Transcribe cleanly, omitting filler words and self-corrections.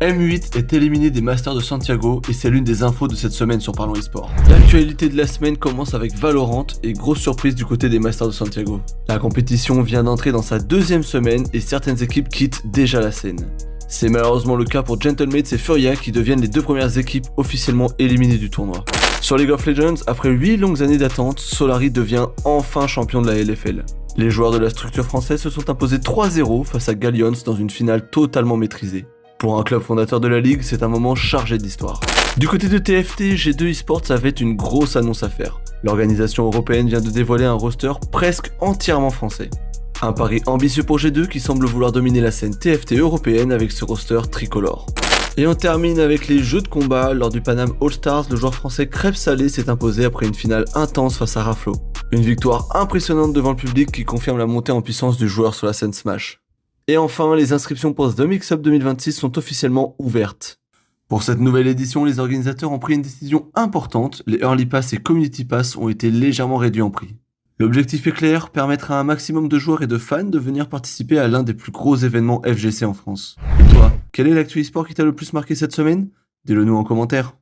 M8 est éliminé des Masters de Santiago et c'est l'une des infos de cette semaine sur Parlons eSport. L'actualité de la semaine commence avec Valorant et grosse surprise du côté des Masters de Santiago. La compétition vient d'entrer dans sa deuxième semaine et certaines équipes quittent déjà la scène. C'est malheureusement le cas pour Gentlemates et Furia qui deviennent les deux premières équipes officiellement éliminées du tournoi. Sur League of Legends, après 8 longues années d'attente, Solari devient enfin champion de la LFL. Les joueurs de la structure française se sont imposés 3-0 face à Gallions dans une finale totalement maîtrisée. Pour un club fondateur de la ligue, c'est un moment chargé d'histoire. Du côté de TFT, G2 Esports avait une grosse annonce à faire. L'organisation européenne vient de dévoiler un roster presque entièrement français. Un pari ambitieux pour G2 qui semble vouloir dominer la scène TFT européenne avec ce roster tricolore. Et on termine avec les jeux de combat. Lors du Paname All Stars, le joueur français Crêpe Salé s'est imposé après une finale intense face à Raflo. Une victoire impressionnante devant le public qui confirme la montée en puissance du joueur sur la scène Smash. Et enfin, les inscriptions pour The Mix-Up 2026 sont officiellement ouvertes. Pour cette nouvelle édition, les organisateurs ont pris une décision importante, les Early Pass et Community Pass ont été légèrement réduits en prix. L'objectif est clair, permettre à un maximum de joueurs et de fans de venir participer à l'un des plus gros événements FGC en France. Et toi, quel est l'actu e-sport qui t'a le plus marqué cette semaine ? Dis-le nous en commentaire.